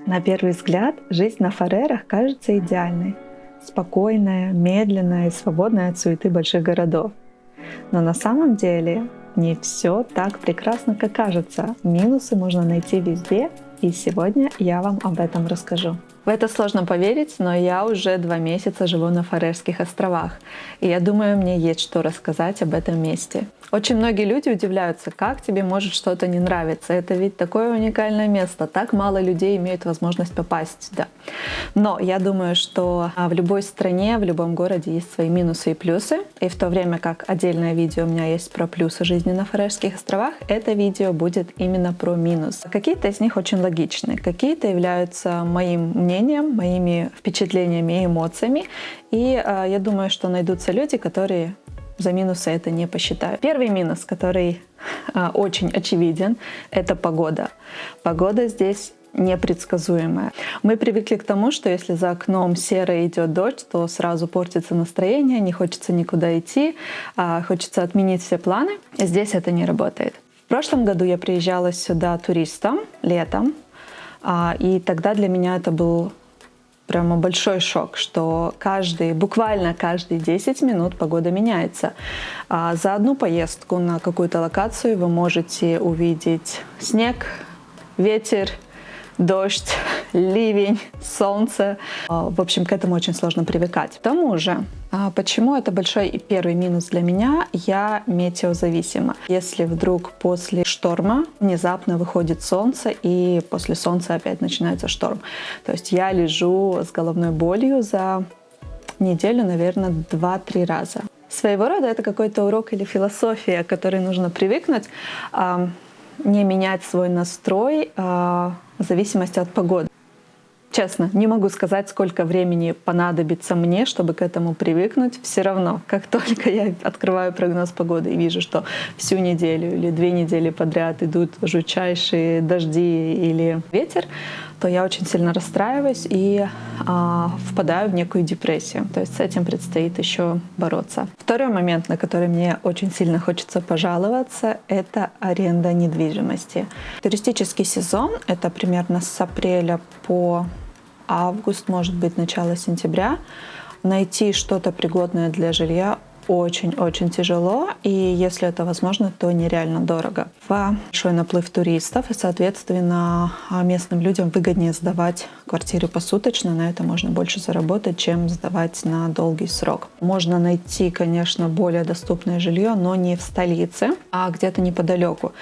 На первый взгляд, жизнь на Фарерах кажется идеальной. Спокойная, медленная и свободная от суеты больших городов. Но на самом деле не все так прекрасно, как кажется. Минусы можно найти везде, и сегодня я вам об этом расскажу. В это сложно поверить, но я уже 2 месяца живу на Фарерских островах, и я думаю, мне есть что рассказать об этом месте. Очень многие люди удивляются, как тебе может что-то не нравиться. Это ведь такое уникальное место, так мало людей имеют возможность попасть сюда. Но я думаю, что в любой стране, в любом городе есть свои минусы и плюсы. И в то время как отдельное видео у меня есть про плюсы жизни на Фарерских островах, это видео будет именно про минус. Какие-то из них очень логичны, какие-то являются моим мнением, моими впечатлениями и эмоциями. И я думаю, что найдутся люди, которые за минусы это не посчитаю. Первый минус, который очень очевиден, это погода. Погода здесь непредсказуемая. Мы привыкли к тому, что если за окном серо идет дождь, то сразу портится настроение, не хочется никуда идти, хочется отменить все планы. Здесь это не работает. В прошлом году я приезжала сюда туристом летом, и тогда для меня это был прямо большой шок, что буквально каждые 10 минут погода меняется. За одну поездку на какую-то локацию вы можете увидеть снег, ветер, дождь, ливень, солнце. В общем, к этому очень сложно привыкать. К тому же, почему это большой и первый минус для меня? Я метеозависима. Если вдруг после шторма внезапно выходит солнце, и после солнца опять начинается шторм. То есть я лежу с головной болью за неделю, наверное, 2-3 раза. Своего рода это какой-то урок или философия, к которой нужно привыкнуть, не менять свой настрой в зависимости от погоды. Честно, не могу сказать, сколько времени понадобится мне, чтобы к этому привыкнуть. Все равно, как только я открываю прогноз погоды и вижу, что всю неделю или 2 недели подряд идут жутчайшие дожди или ветер, то я очень сильно расстраиваюсь и впадаю в некую депрессию. То есть с этим предстоит еще бороться. Второй момент, на который мне очень сильно хочется пожаловаться, это аренда недвижимости. Туристический сезон — это примерно с апреля по август, может быть, начало сентября. Найти что-то пригодное для жилья очень-очень тяжело, и если это возможно, то нереально дорого. Большой наплыв туристов, и, соответственно, местным людям выгоднее сдавать квартиры посуточно, на это можно больше заработать, чем сдавать на долгий срок. Можно найти, конечно, более доступное жилье, но не в столице, а где-то неподалеку.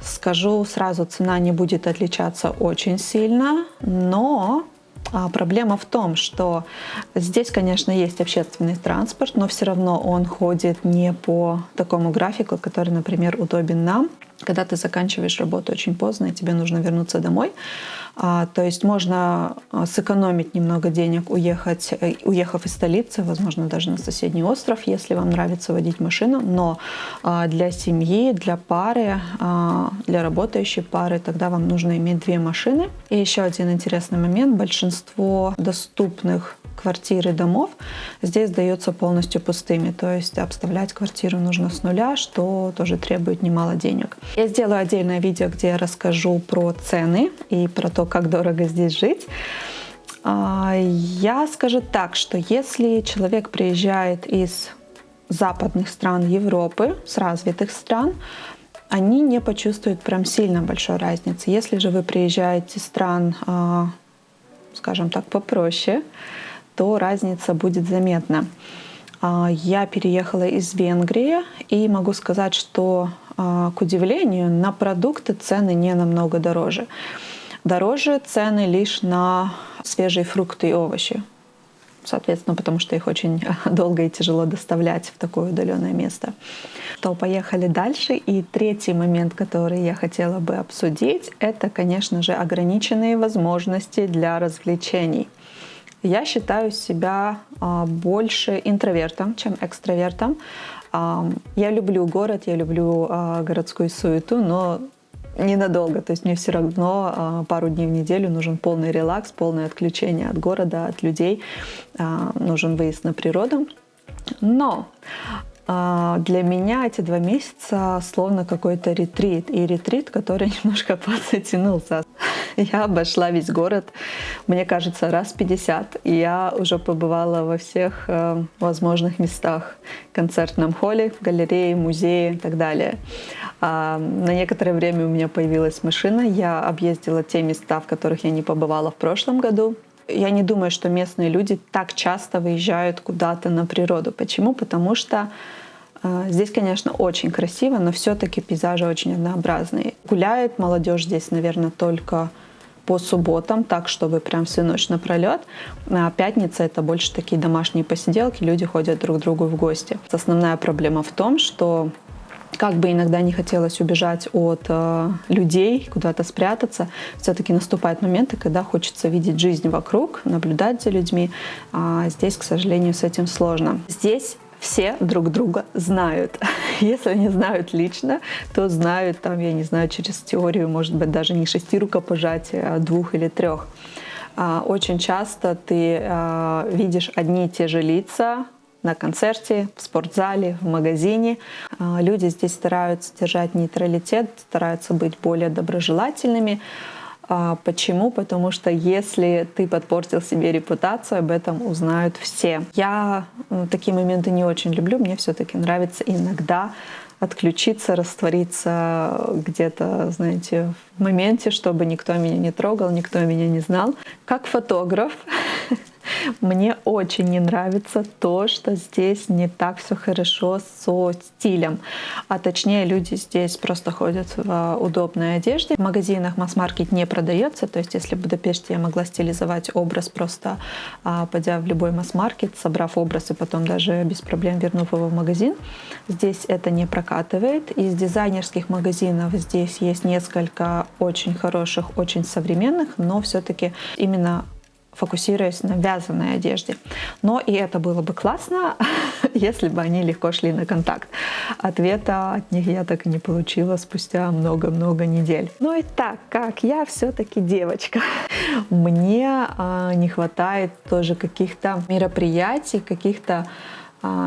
Скажу сразу, цена не будет отличаться очень сильно, но проблема в том, что здесь, конечно, есть общественный транспорт, но все равно он ходит не по такому графику, который, например, удобен нам, когда ты заканчиваешь работу очень поздно, и тебе нужно вернуться домой. То есть можно сэкономить немного денег, уехав из столицы, возможно, даже на соседний остров, если вам нравится водить машину. Но для семьи, для пары, для работающей пары, тогда вам нужно иметь 2 машины. И еще один интересный момент. Большинство доступных квартир и домов здесь сдаются полностью пустыми. То есть обставлять квартиру нужно с нуля, что тоже требует немало денег. Я сделаю отдельное видео, где я расскажу про цены и про то, как дорого здесь жить. Я скажу так, что если человек приезжает из западных стран Европы, с развитых стран, они не почувствуют прям сильно большой разницы. Если же вы приезжаете из стран, скажем так, попроще, то разница будет заметна. Я переехала из Венгрии и могу сказать, что, к удивлению, на продукты цены не намного дороже. Дороже цены лишь на свежие фрукты и овощи. Соответственно, потому что их очень долго и тяжело доставлять в такое удаленное место. То поехали дальше. И третий момент, который я хотела бы обсудить, это, конечно же, ограниченные возможности для развлечений. Я считаю себя больше интровертом, чем экстравертом. Я люблю город, я люблю городскую суету, но ненадолго. То есть мне все равно пару дней в неделю нужен полный релакс, полное отключение от города, от людей. Нужен выезд на природу. Но для меня эти 2 месяца словно какой-то ретрит. И ретрит, который немножко подзатянулся. Я обошла весь город, мне кажется, раз 50. И я уже побывала во всех возможных местах. Концертном холле, галерее, музее и так далее. На некоторое время у меня появилась машина. Я объездила те места, в которых я не побывала в прошлом году. Я не думаю, что местные люди так часто выезжают куда-то на природу. Почему? Потому что здесь, конечно, очень красиво, но все-таки пейзажи очень однообразные. Гуляет молодежь здесь, наверное, только по субботам, так, чтобы прям всю ночь напролет. А пятница — это больше такие домашние посиделки, люди ходят друг к другу в гости. Основная проблема в том, что как бы иногда не хотелось убежать от людей, куда-то спрятаться, все-таки наступают моменты, когда хочется видеть жизнь вокруг, наблюдать за людьми. А здесь, к сожалению, с этим сложно. Здесь все друг друга знают. Если не знают лично, то знают, там, я не знаю, через теорию, может быть, даже не 6 рукопожатий, а 2 или 3. Очень часто ты видишь одни и те же лица на концерте, в спортзале, в магазине. Люди здесь стараются держать нейтралитет, стараются быть более доброжелательными. Почему? Потому что если ты подпортил себе репутацию, об этом узнают все. Я такие моменты не очень люблю. Мне все-таки нравится иногда отключиться, раствориться где-то, знаете, в моменте, чтобы никто меня не трогал, никто меня не знал. Как фотограф, мне очень не нравится то, что здесь не так все хорошо со стилем. А точнее, люди здесь просто ходят в удобной одежде. В магазинах масс-маркет не продается. То есть, если в Будапеште я могла стилизовать образ, просто пойдя в любой масс-маркет, собрав образ и потом даже без проблем вернув его в магазин, здесь это не прокатывает. Из дизайнерских магазинов здесь есть несколько очень хороших, очень современных, но все-таки именно фокусируясь на вязаной одежде. Но и это было бы классно, если бы они легко шли на контакт. Ответа от них я так и не получила спустя много-много недель. Ну и так, как я все-таки девочка, мне не хватает тоже каких-то мероприятий, каких-то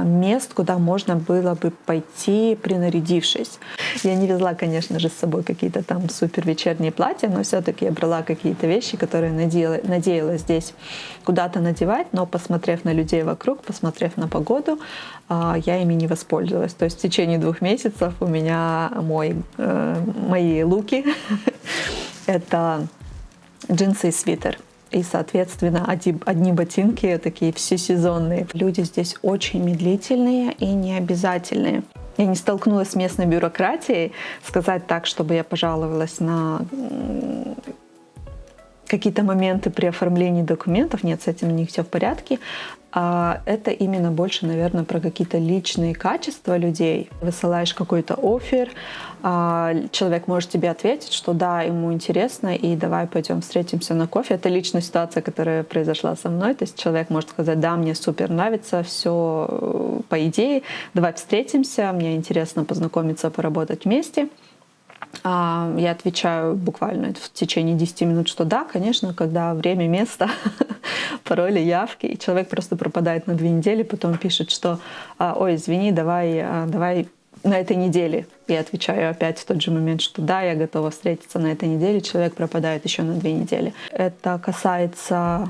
мест, куда можно было бы пойти, принарядившись. Я не везла, конечно же, с собой какие-то там супер вечерние платья, но все-таки я брала какие-то вещи, которые надеялась здесь куда-то надевать, но посмотрев на людей вокруг, посмотрев на погоду, я ими не воспользовалась. То есть в течение 2 месяцев у меня мои луки — это джинсы и свитер. И, соответственно, одни ботинки такие всесезонные. Люди здесь очень медлительные и необязательные. Я не столкнулась с местной бюрократией, сказать так, чтобы я пожаловалась на какие-то моменты при оформлении документов. Нет, с этим у них все в порядке. Это именно больше, наверное, про какие-то личные качества людей. Высылаешь какой-то оффер, человек может тебе ответить, что да, ему интересно, и давай пойдем встретимся на кофе. Это личная ситуация, которая произошла со мной. То есть человек может сказать: да, мне супер нравится, все по идее, давай встретимся, мне интересно познакомиться, поработать вместе. Я отвечаю буквально в течение 10 минут, что да, конечно, когда время, место, пароли, явки, и человек просто пропадает на 2 недели, потом пишет, что ой, извини, давай на этой неделе. Я отвечаю опять в тот же момент, что да, я готова встретиться на этой неделе, человек пропадает еще на 2 недели. Это касается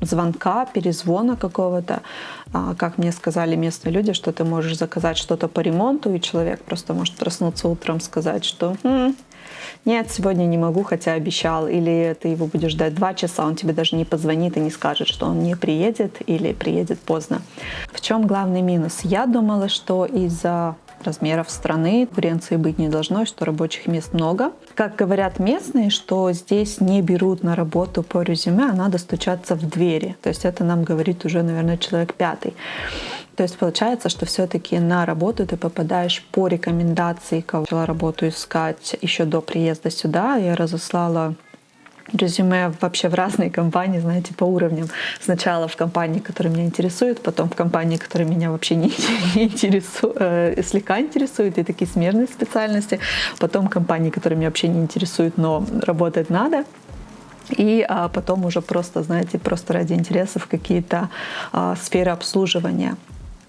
звонка, перезвона какого-то. Как мне сказали местные люди, что ты можешь заказать что-то по ремонту, и человек просто может проснуться утром, сказать, что нет, сегодня не могу, хотя обещал. Или ты его будешь ждать 2 часа, он тебе даже не позвонит и не скажет, что он не приедет или приедет поздно. В чем главный минус? Я думала, что из-за размеров страны конкуренции быть не должно, что рабочих мест много. Как говорят местные, что здесь не берут на работу по резюме, а надо стучаться в двери. То есть это нам говорит уже, наверное, человек 5. То есть получается, что все-таки на работу ты попадаешь по рекомендации, кого начала работу искать еще до приезда сюда. Я разослала резюме вообще в разные компании, знаете, по уровням. Сначала в компании, которые меня интересуют, потом в компании, которые меня вообще не интересуют, слегка интересуют, и такие смежные специальности. Потом компании, которые меня вообще не интересуют, но работать надо. И потом уже просто, знаете, просто ради интересов какие-то сферы обслуживания.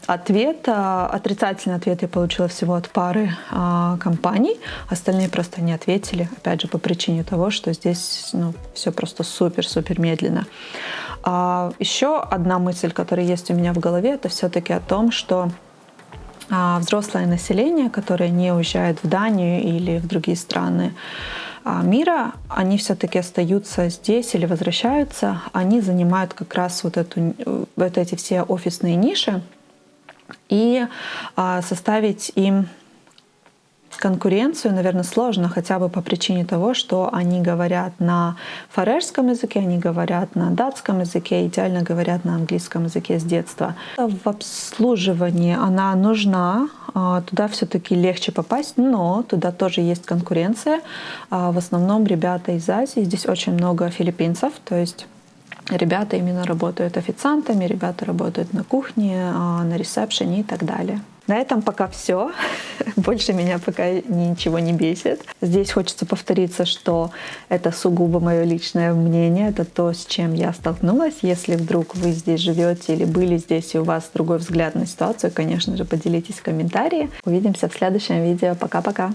Отрицательный ответ я получила всего от пары компаний. Остальные просто не ответили, опять же, по причине того, что здесь все просто супер-супер медленно. Еще одна мысль, которая есть у меня в голове, это все-таки о том, что взрослое население, которое не уезжает в Данию или в другие страны мира, они все-таки остаются здесь или возвращаются, они занимают как раз вот эти все офисные ниши, и составить им конкуренцию, наверное, сложно, хотя бы по причине того, что они говорят на фарерском языке, они говорят на датском языке, идеально говорят на английском языке с детства. В обслуживании она нужна, туда все-таки легче попасть, но туда тоже есть конкуренция. В основном ребята из Азии, здесь очень много филиппинцев, то есть ребята именно работают официантами, ребята работают на кухне, на ресепшене и так далее. На этом пока все. Больше меня пока ничего не бесит. Здесь хочется повториться, что это сугубо мое личное мнение, это то, с чем я столкнулась. Если вдруг вы здесь живете или были здесь, и у вас другой взгляд на ситуацию, конечно же, поделитесь в комментарии. Увидимся в следующем видео. Пока-пока!